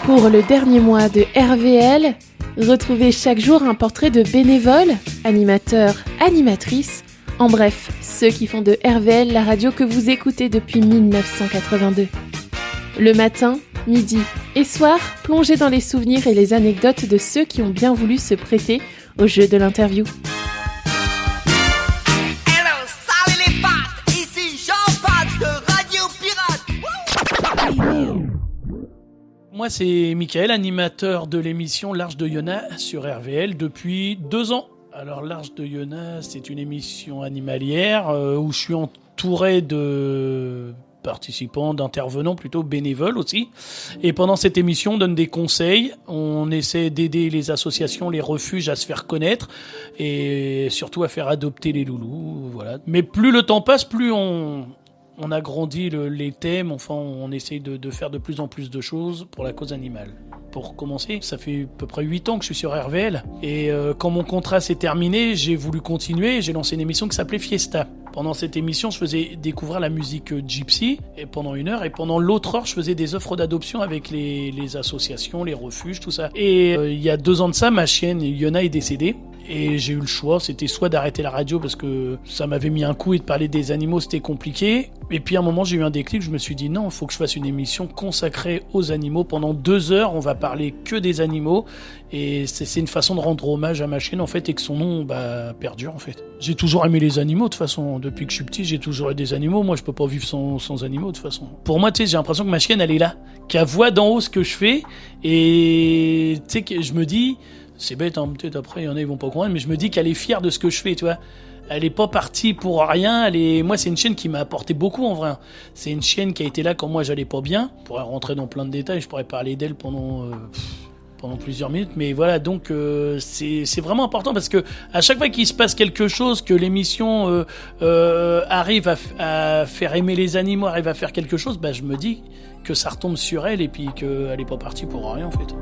Pour le dernier mois de RVL, retrouvez chaque jour un portrait de bénévoles, animateurs, animatrices, en bref, ceux qui font de RVL la radio que vous écoutez depuis 1982. Le matin, midi et soir, plongez dans les souvenirs et les anecdotes de ceux qui ont bien voulu se prêter au jeu de l'interview. Moi, c'est Mickaël, animateur de l'émission L'Arche de Yona sur RVL depuis 2 ans. Alors, L'Arche de Yona, c'est une émission animalière où je suis entouré de participants, d'intervenants, plutôt bénévoles aussi. Et pendant cette émission, on donne des conseils. On essaie d'aider les associations, les refuges à se faire connaître et surtout à faire adopter les loulous. Voilà. Mais plus le temps passe, plus on agrandit les thèmes, enfin on essaye de faire de plus en plus de choses pour la cause animale. Pour commencer, ça fait à peu près 8 ans que je suis sur RVL et quand mon contrat s'est terminé, j'ai voulu continuer, j'ai lancé une émission qui s'appelait Fiesta. Pendant cette émission, je faisais découvrir la musique gypsy et pendant 1 heure et pendant l'autre heure, je faisais des offres d'adoption avec les associations, les refuges, tout ça. Et il y a 2 ans de ça, ma chienne Yona est décédée. Et j'ai eu le choix, c'était soit d'arrêter la radio parce que ça m'avait mis un coup et de parler des animaux c'était compliqué. Et puis à un moment j'ai eu un déclic, je me suis dit non, il faut que je fasse une émission consacrée aux animaux. Pendant 2 heures, on va parler que des animaux. Et c'est une façon de rendre hommage à ma chienne en fait et que son nom perdure en fait. J'ai toujours aimé les animaux de toute façon, depuis que je suis petit j'ai toujours eu des animaux. Moi je peux pas vivre sans animaux de toute façon. Pour moi tu sais j'ai l'impression que ma chienne elle est là, qu'elle voit d'en haut ce que je fais. Et tu sais que je me dis... C'est bête, hein, peut-être après, il y en a, ils vont pas comprendre, mais je me dis qu'elle est fière de ce que je fais, tu vois. Elle est pas partie pour rien, moi, c'est une chienne qui m'a apporté beaucoup, en vrai. C'est une chienne qui a été là quand moi, j'allais pas bien. Je pourrais rentrer dans plein de détails, je pourrais parler d'elle pendant plusieurs minutes, mais voilà, donc, c'est vraiment important parce que à chaque fois qu'il se passe quelque chose, que l'émission, arrive à faire aimer les animaux, arrive à faire quelque chose, je me dis que ça retombe sur elle et puis qu'elle est pas partie pour rien, en fait.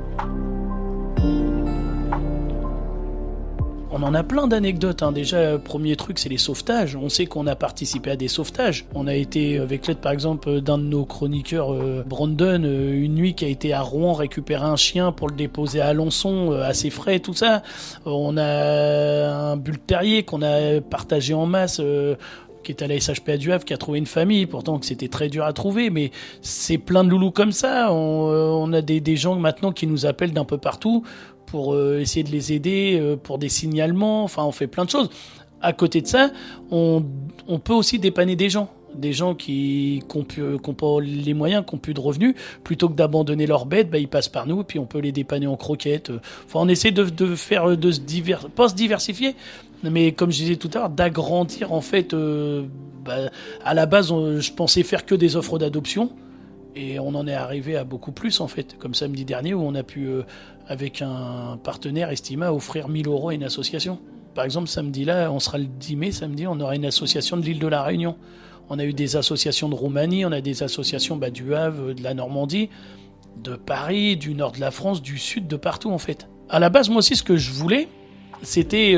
On en a plein d'anecdotes, hein. Déjà, premier truc, c'est les sauvetages. On sait qu'on a participé à des sauvetages. On a été, avec l'aide par exemple d'un de nos chroniqueurs, Brandon, une nuit qui a été à Rouen récupérer un chien pour le déposer à Alençon, à ses frais, tout ça. On a un bull terrier qu'on a partagé en masse, qui est à la SHPA du Havre, qui a trouvé une famille, pourtant que c'était très dur à trouver, mais c'est plein de loulous comme ça. On a des gens maintenant qui nous appellent d'un peu partout pour essayer de les aider, pour des signalements, enfin on fait plein de choses. À côté de ça, on peut aussi dépanner des gens qui n'ont pas les moyens, qui n'ont plus de revenus, plutôt que d'abandonner leurs bêtes, ils passent par nous, et puis on peut les dépanner en croquettes. Enfin, on essaie de faire, pas se diversifier, mais comme je disais tout à l'heure, d'agrandir en fait. À la base, je pensais faire que des offres d'adoption. Et on en est arrivé à beaucoup plus, en fait. Comme samedi dernier, où on a pu, avec un partenaire estimé, offrir 1 000 € à une association. Par exemple, samedi-là, on sera le 10 mai, samedi, on aura une association de l'île de la Réunion. On a eu des associations de Roumanie, on a des associations du Havre, de la Normandie, de Paris, du nord de la France, du sud, de partout, en fait. À la base, moi aussi, ce que je voulais, c'était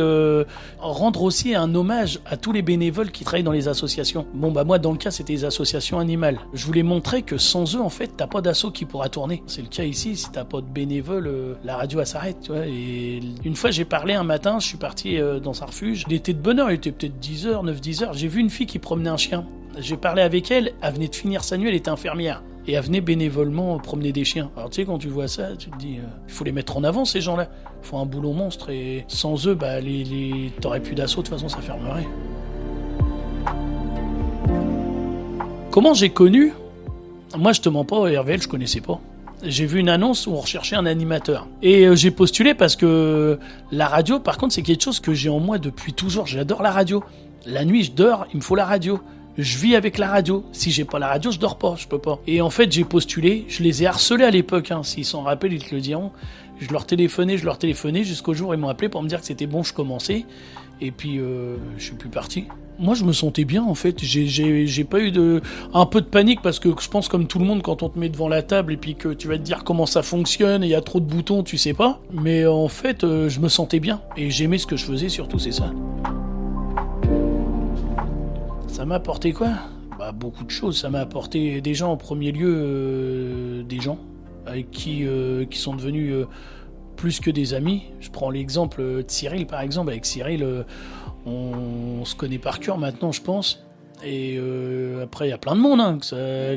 rendre aussi un hommage à tous les bénévoles qui travaillent dans les associations. Moi, dans le cas, c'était les associations animales. Je voulais montrer que sans eux, en fait, t'as pas d'asso qui pourra tourner. C'est le cas ici, si t'as pas de bénévoles, la radio, elle s'arrête, tu vois. Et une fois, j'ai parlé un matin, je suis parti dans un refuge. Il était de bonne heure, il était peut-être 10h, 9-10 heures. J'ai vu une fille qui promenait un chien. J'ai parlé avec elle, elle venait de finir sa nuit, elle était infirmière. Et elle venait bénévolement promener des chiens. Alors tu sais, quand tu vois ça, tu te dis, il faut les mettre en avant, ces gens-là. Ils font un boulot monstre et sans eux, t'aurais plus d'assaut, de toute façon, ça fermerait. Comment j'ai connu ? Moi, je te mens pas, RVL, je connaissais pas. J'ai vu une annonce où on recherchait un animateur. Et j'ai postulé parce que la radio, par contre, c'est quelque chose que j'ai en moi depuis toujours. J'adore la radio. La nuit, je dors, il me faut la radio. Je vis avec la radio. Si j'ai pas la radio, je dors pas, je peux pas. Et en fait, j'ai postulé, je les ai harcelés à l'époque, s'ils s'en rappellent, ils te le diront. Je leur téléphonais jusqu'au jour où ils m'ont appelé pour me dire que c'était bon, je commençais. Et puis, je suis plus parti. Moi, je me sentais bien, en fait. J'ai pas eu un peu de panique parce que je pense comme tout le monde, quand on te met devant la table et puis que tu vas te dire comment ça fonctionne et il y a trop de boutons, tu sais pas. Mais en fait, je me sentais bien. Et j'aimais ce que je faisais, surtout, c'est ça. Ça m'a apporté quoi ? Beaucoup de choses. Ça m'a apporté déjà en premier lieu des gens. avec qui sont devenus plus que des amis. Je prends l'exemple de Cyril, par exemple. Avec Cyril, on se connaît par cœur maintenant, je pense. Et après, il y a plein de monde, hein, que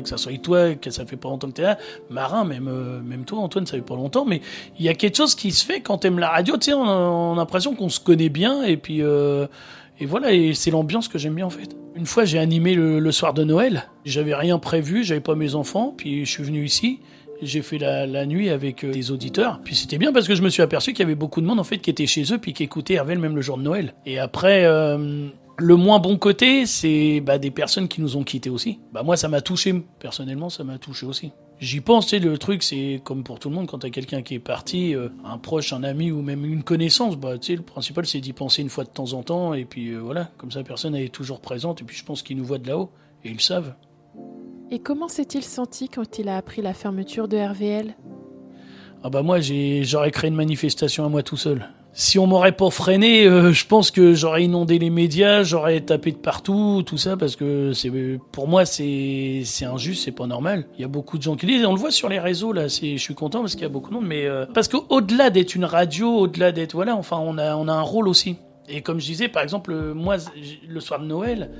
ça soit toi, que ça fait pas longtemps que t'es là, Marin, même toi, Antoine, ça fait pas longtemps, mais il y a quelque chose qui se fait quand t'aimes la radio, tu sais, on a l'impression qu'on se connaît bien, et puis et voilà, et c'est l'ambiance que j'aime bien en fait. Une fois, j'ai animé le soir de Noël, j'avais rien prévu, j'avais pas mes enfants, puis je suis venu ici. J'ai fait la nuit avec des auditeurs. Puis c'était bien parce que je me suis aperçu qu'il y avait beaucoup de monde en fait qui était chez eux puis qui écoutait RVL même le jour de Noël. Et après, le moins bon côté, c'est des personnes qui nous ont quittés aussi. Moi, ça m'a touché. Personnellement, ça m'a touché aussi. J'y pense, tu sais, le truc, c'est comme pour tout le monde, quand t'as quelqu'un qui est parti, un proche, un ami ou même une connaissance, tu sais, le principal, c'est d'y penser une fois de temps en temps. Et puis voilà, comme ça, la personne elle est toujours présente. Et puis je pense qu'ils nous voient de là-haut et ils le savent. Et comment s'est-il senti quand il a appris la fermeture de RVL ? Moi, j'aurais créé une manifestation à moi tout seul. Si on m'aurait pas freiné, je pense que j'aurais inondé les médias, j'aurais tapé de partout, tout ça, parce que pour moi, c'est injuste, c'est pas normal. Il y a beaucoup de gens qui disent, on le voit sur les réseaux, là, je suis content parce qu'il y a beaucoup de monde, mais parce qu'au-delà d'être une radio, au-delà d'être, voilà, enfin, on a un rôle aussi. Et comme je disais, par exemple, moi, le soir de Noël,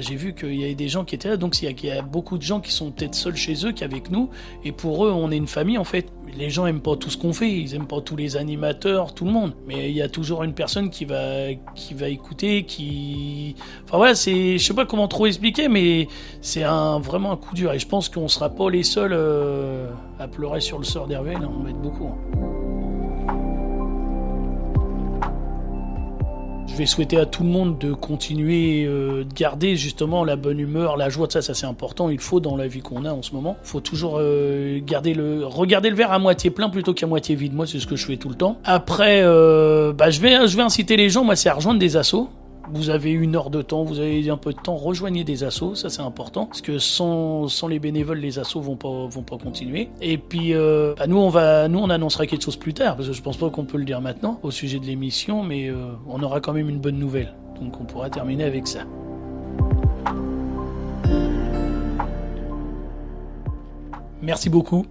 j'ai vu qu'il y avait des gens qui étaient là, donc il y a beaucoup de gens qui sont peut-être seuls chez eux qu'avec nous, et pour eux on est une famille en fait. Les gens aiment pas tout ce qu'on fait, ils aiment pas tous les animateurs, tout le monde, mais il y a toujours une personne qui va écouter, enfin voilà, je sais pas comment trop expliquer, mais c'est vraiment un coup dur, et je pense qu'on sera pas les seuls à pleurer sur le sort d'RVL, on va être beaucoup. Je vais souhaiter à tout le monde de continuer, de garder justement la bonne humeur, la joie, ça c'est important, il faut dans la vie qu'on a en ce moment. Il faut toujours regarder le verre à moitié plein plutôt qu'à moitié vide. Moi c'est ce que je fais tout le temps. Après, je vais inciter les gens, moi c'est à rejoindre des assos. Vous avez 1 heure de temps, vous avez un peu de temps, rejoignez des assos, ça c'est important, parce que sans les bénévoles, les assos vont pas continuer. Et puis nous on annoncera quelque chose plus tard, parce que je pense pas qu'on peut le dire maintenant au sujet de l'émission, mais on aura quand même une bonne nouvelle, donc on pourra terminer avec ça. Merci beaucoup.